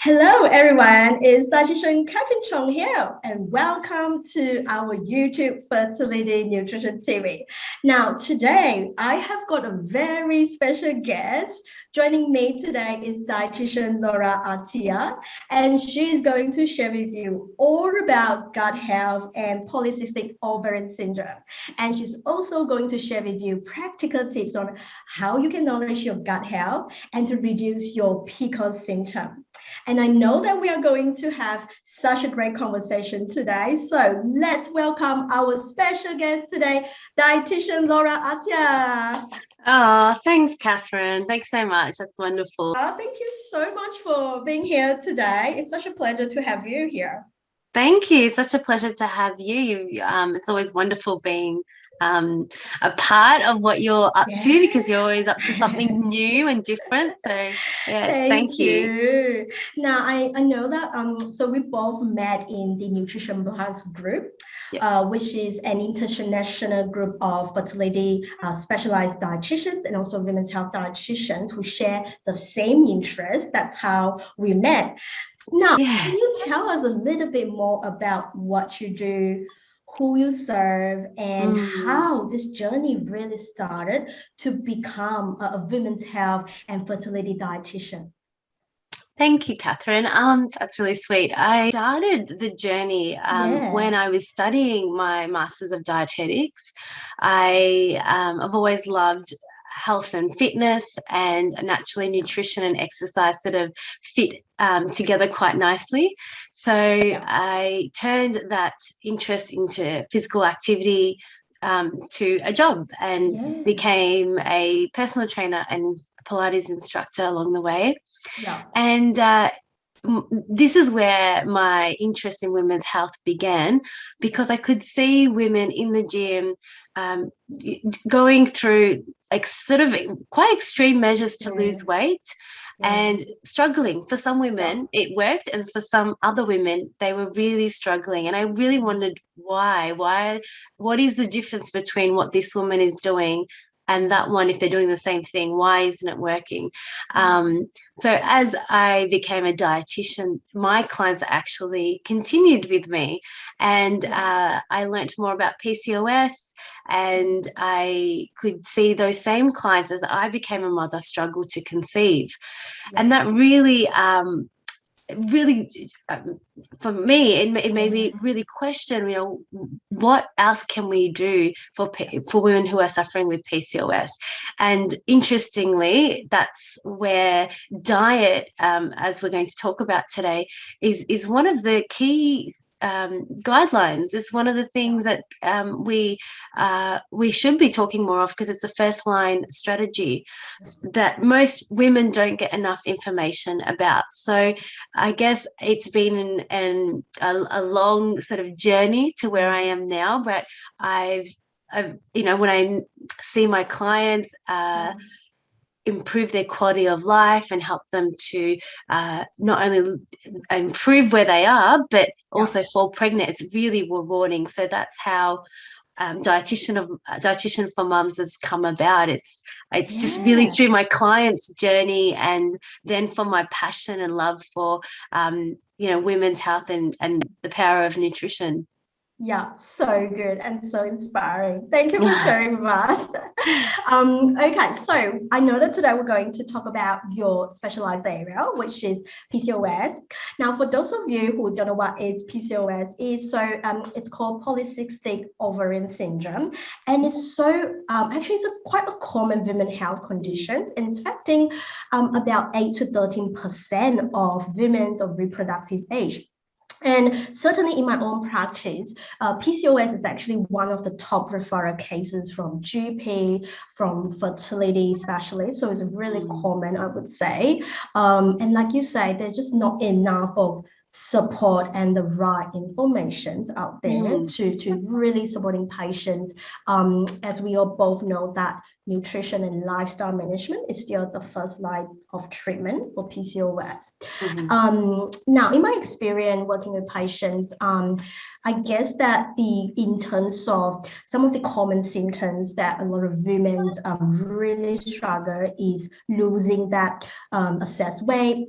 Hello, everyone. It's Dietitian Catherine Chong here, and welcome to our YouTube Fertility Nutrition TV. Now, today I have got a very special guest. Joining me today is Dietitian Lora Attia, and she's going to share with you all about gut health and polycystic ovarian syndrome. And she's also going to share with you practical tips on how you can nourish your gut health and to reduce your PCOS symptom. And I know that we are going to have such a great conversation today. So let's welcome our special guest today, Dietitian Lora Attia. Oh, thanks, Catherine. Thanks so much. That's wonderful. Thank you so much for being here today. It's such a pleasure to have you here. Thank you. Such a pleasure to have you. It's always wonderful being a part of what you're up to because you're always up to something new and different. So yes, thank you. Now I know that so we both met in the Nutrition Plus group, yes. Which is an international group of fertility specialized dietitians and also women's health dietitians who share the same interest. That's how we met. Now, can you tell us a little bit more about what you do, who you serve, and how this journey really started to become a women's health and fertility dietitian? Thank you, Catherine. That's really sweet. I started the journey when I was studying my Masters of Dietetics. I've always loved health and fitness, and naturally nutrition and exercise sort of fit together quite nicely. So I turned that interest into physical activity to a job and became a personal trainer and Pilates instructor along the way. And this is where my interest in women's health began, because I could see women in the gym going through like sort of quite extreme measures to lose weight and struggling. For some women it worked, and for some other women they were really struggling, and I really wondered why what is the difference between what this woman is doing and that one? If they're doing the same thing, why isn't it working? So as I became a dietitian, my clients actually continued with me, and I learnt more about PCOS, and I could see those same clients as I became a mother struggle to conceive. And that really for me it made me really question, what else can we do for women who are suffering with PCOS? And interestingly, that's where diet, as we're going to talk about today, is one of the key guidelines. Is one of the things that we should be talking more of, because it's the first line strategy that most women don't get enough information about. So I guess it's been a long sort of journey to where I am now, but I've when I see my clients improve their quality of life and help them to not only improve where they are, but also fall pregnant, it's really rewarding. So that's how Dietitian for Mums has come about. It's just really through my clients' journey, and then for my passion and love for women's health and the power of nutrition. Yeah, so good and so inspiring. Thank you for sharing with us. Okay, so I know that today we're going to talk about your specialized area, which is PCOS. Now, for those of you who don't know what is PCOS is, so it's called Polycystic Ovarian Syndrome, and it's so actually it's quite a common women health condition, and it's affecting about 8 to 13% of women of reproductive age. And certainly in my own practice, PCOS is actually one of the top referral cases from GP, from fertility specialists. So it's really common, I would say. And like you say, there's just not enough of support and the right information out there to really supporting patients. As we all both know that nutrition and lifestyle management is still the first line of treatment for PCOS. Now, in my experience working with patients, I guess that in terms of some of the common symptoms that a lot of women really struggle is losing that excess weight,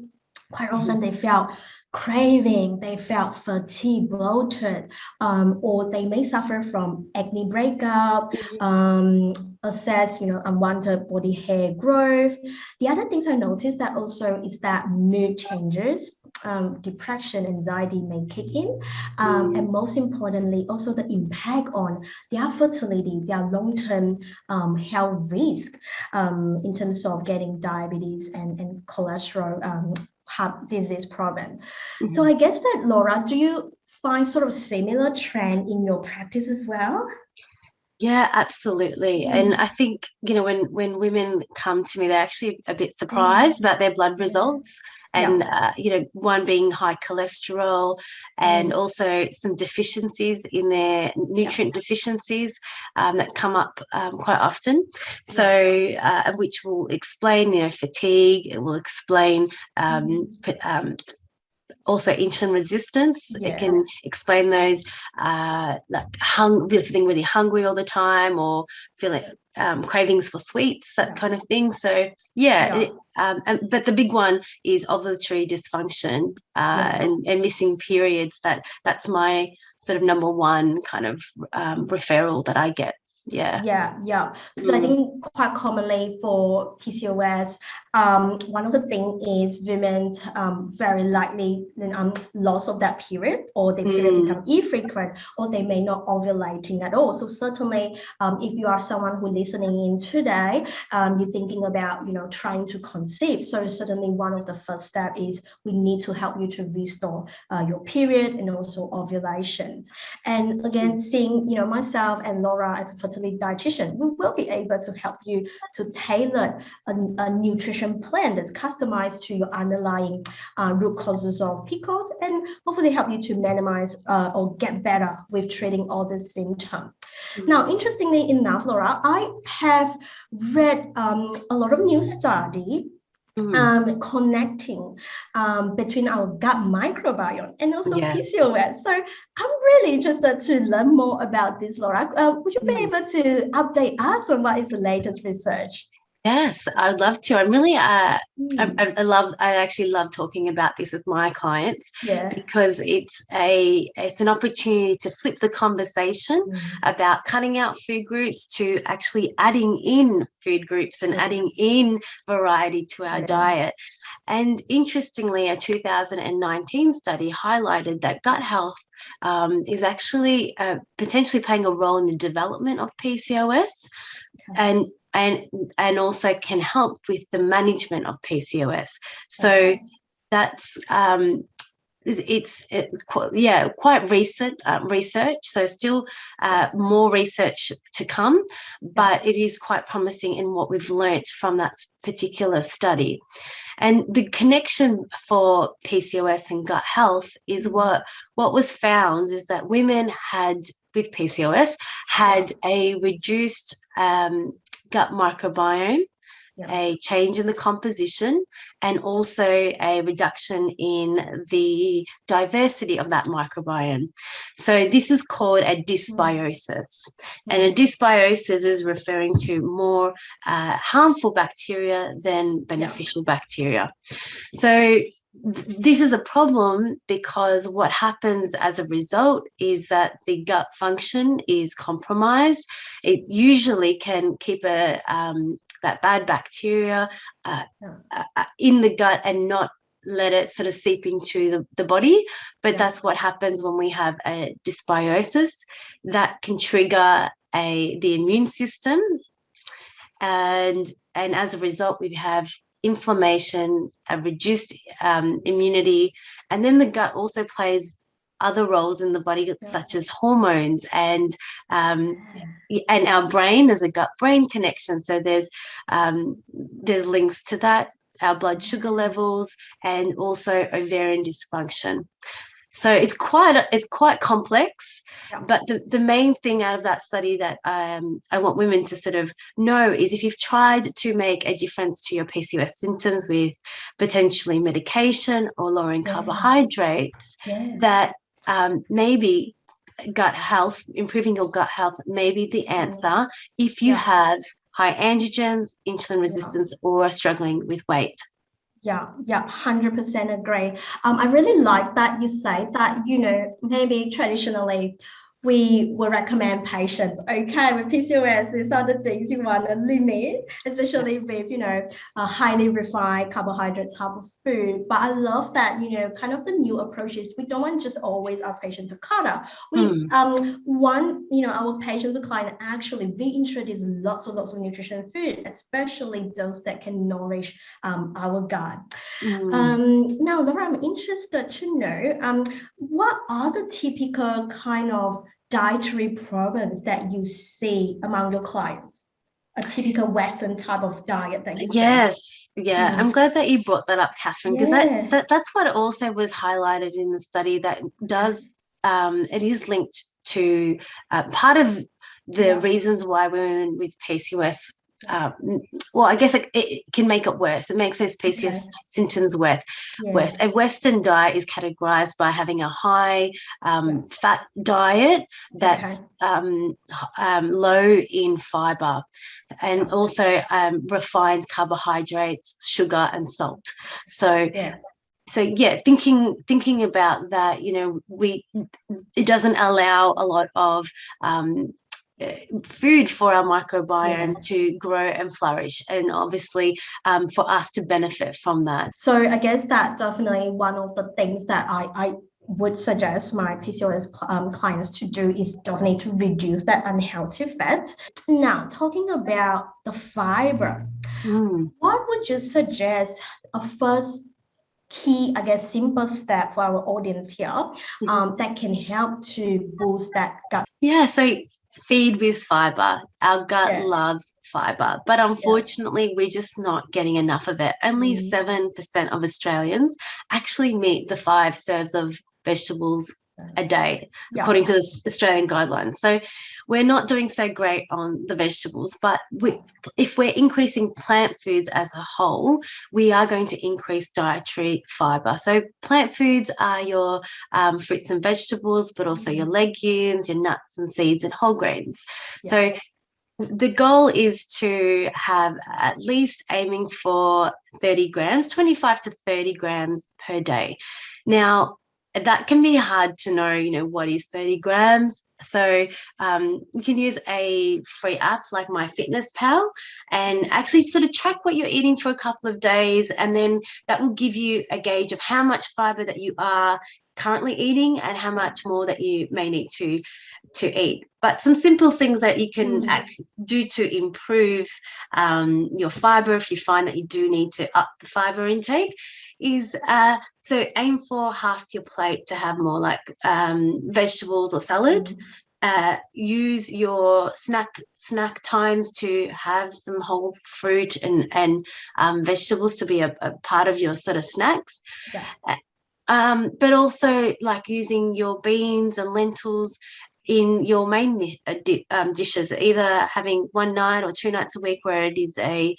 quite often they felt craving, they felt fatigue, bloated, or they may suffer from acne breakup, excess, unwanted body hair growth. The other things I noticed that also is that mood changes, depression, anxiety may kick in, and most importantly, also the impact on their fertility, their long-term health risk, in terms of getting diabetes and cholesterol, heart disease problem. So I guess that, Lora, do you find sort of similar trend in your practice as well? Yeah, absolutely. And I think, when women come to me, they're actually a bit surprised about their blood results. And, one being high cholesterol and also some deficiencies in their nutrient deficiencies that come up quite often. So, which will explain, fatigue. It will explain also insulin resistance. It can explain those feeling really hungry all the time, or feeling cravings for sweets, that kind of thing. So but the big one is ovulatory dysfunction and missing periods. That's my sort of number one kind of referral that I get. Because I think quite commonly for PCOS, one of the things is women's very likely loss of that period, or the period become infrequent, or they may not ovulating at all. So certainly, if you are someone who listening in today, you're thinking about trying to conceive. So certainly one of the first steps is we need to help you to restore your period and also ovulations. And again, seeing myself and Lora as a fertility dietitian, we will be able to help you to tailor a nutrition plan that's customized to your underlying root causes of PCOS, and hopefully help you to minimize or get better with treating all the symptoms. Now, interestingly enough, Lora, I have read a lot of new study connecting between our gut microbiome and also PCOS. So I'm really interested to learn more about this, Lora. Would you be able to update us on what is the latest research? Yes, I would love to. I'm really, I actually love talking about this with my clients because it's an opportunity to flip the conversation about cutting out food groups to actually adding in food groups and adding in variety to our diet. And interestingly, a 2019 study highlighted that gut health is actually potentially playing a role in the development of PCOS and also can help with the management of PCOS. So that's quite recent research. So still more research to come, but it is quite promising in what we've learnt from that particular study. And the connection for PCOS and gut health is what was found is that women with PCOS had a reduced gut microbiome, a change in the composition, and also a reduction in the diversity of that microbiome. So this is called a dysbiosis. And a dysbiosis is referring to more harmful bacteria than beneficial bacteria. So this is a problem because what happens as a result is that the gut function is compromised. It usually can keep that bad bacteria in the gut and not let it sort of seep into the body. But that's what happens when we have a dysbiosis. That can trigger the immune system, and as a result we have inflammation, a reduced immunity, and then the gut also plays other roles in the body, such as hormones and our brain. There's a gut-brain connection, so there's links to that, our blood sugar levels, and also ovarian dysfunction. So it's quite complex, but the main thing out of that study that I want women to sort of know is if you've tried to make a difference to your PCOS symptoms with potentially medication or lowering carbohydrates, that maybe gut health, improving your gut health may be the answer if you have high androgens, insulin resistance, or are struggling with weight. Yeah, yeah, 100% agree. I really like that you say that, maybe traditionally we will recommend patients, okay, with PCOS, these are the things you want to limit, especially with, a highly refined carbohydrate type of food. But I love that, kind of the new approaches. We don't want to just always ask patients to cut out. We want, our patients or client actually reintroduce lots and lots of nutrition food, especially those that can nourish our gut. Now, Laura, I'm interested to know what are the typical kind of dietary problems that you see among your clients? A typical Western type of diet that you see. Yes, yeah. I'm glad that you brought that up, Catherine, because that's what also was highlighted in the study that does, it is linked to part of the reasons why women with PCOS, well, I guess it can make it worse. It makes those PCOS symptoms worse. A Western diet is categorized by having a high fat diet that's low in fiber, and also refined carbohydrates, sugar, and salt. So thinking about that, it doesn't allow a lot of food for our microbiome to grow and flourish, and obviously for us to benefit from that. So I guess that definitely one of the things that I would suggest my PCOS clients to do is definitely to reduce that unhealthy fat. Now, talking about the fiber, what would you suggest a first key, I guess, simple step for our audience here that can help to boost that gut? Yeah, so feed with fiber. Our gut loves fiber, but unfortunately, we're just not getting enough of it. Only 7% of Australians actually meet the 5 serves of vegetables a day, according to the Australian guidelines. So we're not doing so great on the vegetables, but if we're increasing plant foods as a whole, we are going to increase dietary fiber. So plant foods are your fruits and vegetables, but also your legumes, your nuts and seeds and whole grains. So the goal is to have at least aiming for 30 grams, 25 to 30 grams per day. Now, that can be hard to know, what is 30 grams. So you can use a free app like MyFitnessPal and actually sort of track what you're eating for a couple of days, and then that will give you a gauge of how much fiber that you are currently eating and how much more that you may need to eat. But some simple things that you can do to improve your fiber, if you find that you do need to up the fiber intake, is so aim for half your plate to have more like vegetables or salad. Use your snack times to have some whole fruit and vegetables to be a part of your sort of snacks. But also like using your beans and lentils in your main dishes, either having one night or 2 nights a week where it is a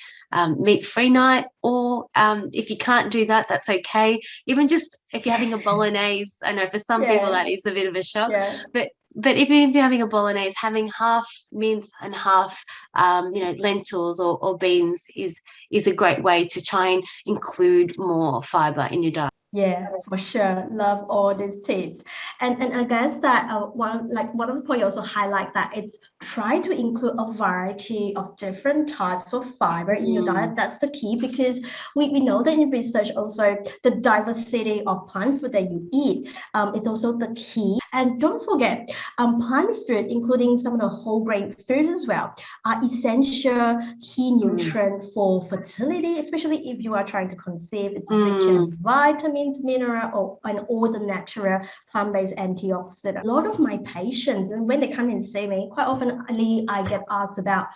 meat-free night, or if you can't do that, that's okay. Even just if you're having a bolognese, I know for some people that is a bit of a shock, but even if you're having a bolognese, having half mince and half lentils or beans is a great way to try and include more fiber in your diet. Yeah, for sure. Love all these tips. And I guess that one of the points also highlight that it's try to include a variety of different types of fiber in your diet. That's the key, because we know that in research also the diversity of plant food that you eat is also the key. And don't forget, plant food, including some of the whole grain food as well, are essential key nutrient for fertility, especially if you are trying to conceive. It's rich in vitamins, mineral, and all the natural plant-based antioxidants. A lot of my patients, and when they come and see me, quite often I get asked about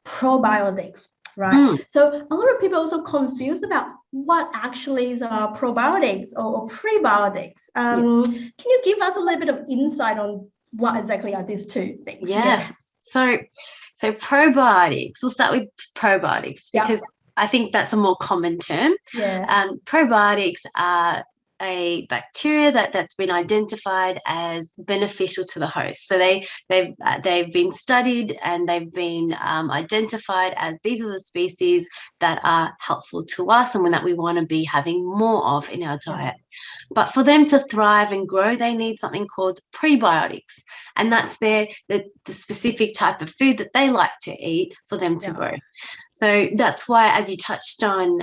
probiotics, right? So a lot of people also confused about what actually is probiotics or prebiotics. Can you give us a little bit of insight on what exactly are these two things? Yes. So probiotics, we'll start with probiotics because I think that's a more common term. Probiotics are a bacteria that's been identified as beneficial to the host. So they've been studied and they've been identified as these are the species that are helpful to us and that we want to be having more of in our diet. But for them to thrive and grow, they need something called prebiotics, and that's the specific type of food that they like to eat for them to grow. So that's why, as you touched on,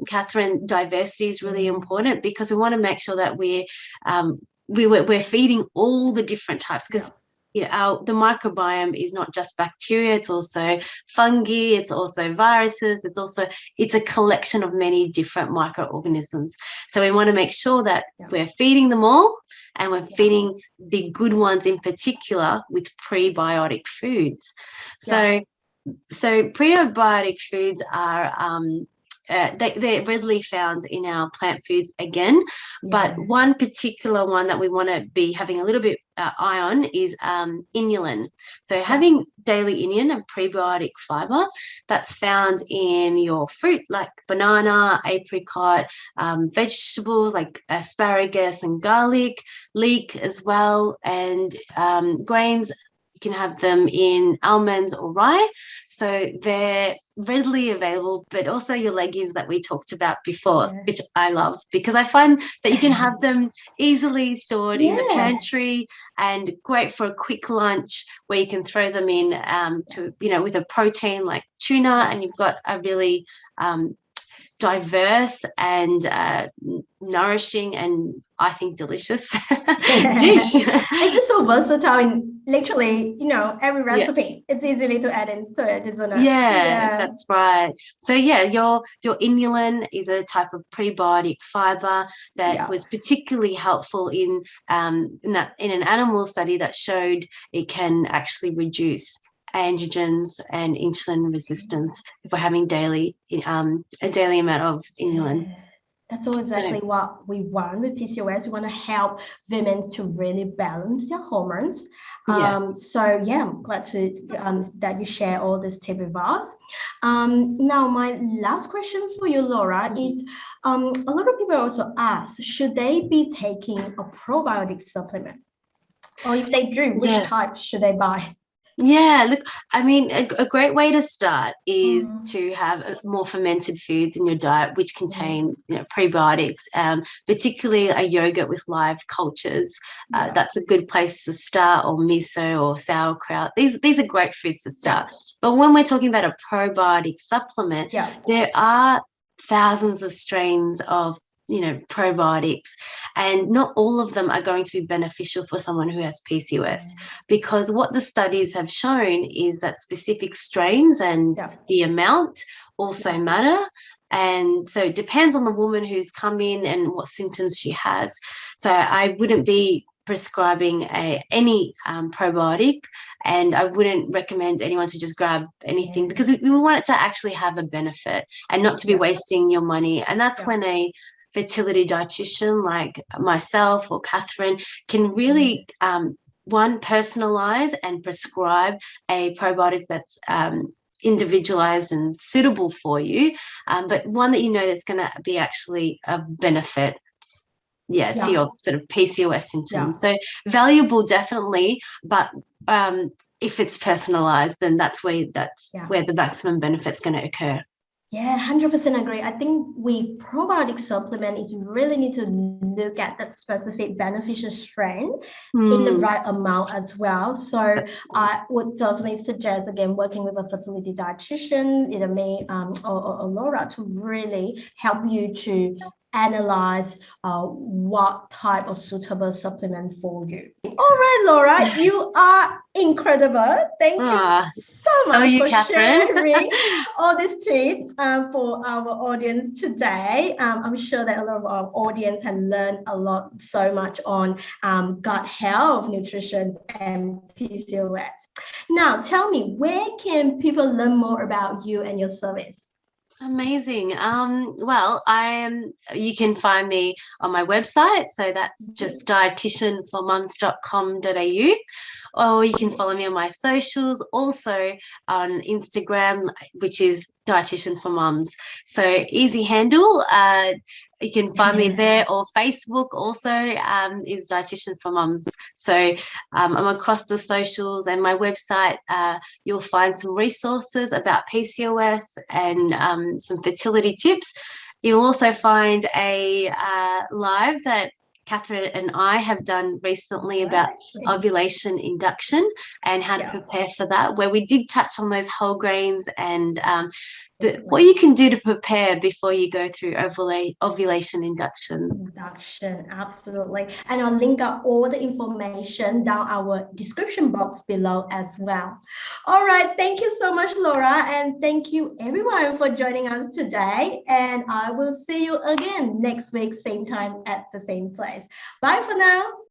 Catherine, diversity is really important, because we want to make sure that we're feeding all the different types, because the microbiome is not just bacteria, it's also fungi, it's also viruses, it's a collection of many different microorganisms. So we want to make sure that we're feeding them all, and we're feeding the good ones in particular with prebiotic foods. So prebiotic foods are they're readily found in our plant foods again, but one particular one that we want to be having a little bit eye on is inulin. So having daily inulin, a prebiotic fiber that's found in your fruit like banana, apricot, vegetables like asparagus and garlic, leek as well, and grains. Can have them in almonds or rye, so they're readily available, but also your legumes that we talked about before, which I love, because I find that you can have them easily stored in the pantry and great for a quick lunch where you can throw them in to, with a protein like tuna, and you've got a really diverse and nourishing and I think delicious dish. It's just so versatile in literally, every recipe. It's easily to add into it, isn't it? Yeah, that's right. So your inulin is a type of prebiotic fiber that was particularly helpful in an animal study that showed it can actually reduce androgens and insulin resistance if we're having a daily amount of inulin. That's all exactly what we want with PCOS. We want to help women to really balance their hormones. So I'm glad that you share all this tip with us. Now, my last question for you, Lora, is a lot of people also ask, should they be taking a probiotic supplement? Or if they do, which type should they buy? Yeah, look, I mean, a great way to start is to have more fermented foods in your diet, which contain prebiotics, particularly a yogurt with live cultures. That's a good place to start, or miso or sauerkraut. These are great foods to start. But when we're talking about a probiotic supplement, there are thousands of strains of probiotics, and not all of them are going to be beneficial for someone who has PCOS, because what the studies have shown is that specific strains and the amount also matter. And so it depends on the woman who's come in and what symptoms she has. So I wouldn't be prescribing any probiotic, and I wouldn't recommend anyone to just grab anything, because we want it to actually have a benefit and not to be wasting your money. And that's when a fertility dietitian like myself or Catherine can really personalize and prescribe a probiotic that's individualized and suitable for you, but one that that's going to be actually of benefit to your sort of PCOS symptoms. So valuable, definitely, but if it's personalized, then that's where the maximum benefit's going to occur. Yeah, 100% agree. I think with probiotic supplement is you really need to look at that specific beneficial strain in the right amount as well. So I would definitely suggest, again, working with a fertility dietitian, either me or Lora, to really help you to analyze what type of suitable supplement for you. All right, Lora, you are incredible. Thank you so much for sharing all these tips for our audience today. I'm sure that a lot of our audience has learned so much on gut health, nutrition, and PCOS. Now, tell me, where can people learn more about you and your service? Amazing. You can find me on my website. So that's just dietitianformums.com.au. or you can follow me on my socials, also on Instagram, which is Dietitian for Mums. So easy handle. You can find me there, or Facebook also is Dietitian for Mums. So I'm across the socials, and my website, you'll find some resources about PCOS and some fertility tips. You'll also find a live that Catherine and I have done recently about ovulation induction and how to prepare for that, where we did touch on those whole grains and what you can do to prepare before you go through ovulation induction. Absolutely. And I'll link up all the information down our description box below as well. All right. Thank you so much, Lora. And thank you everyone for joining us today. And I will see you again next week, same time at the same place. Bye for now.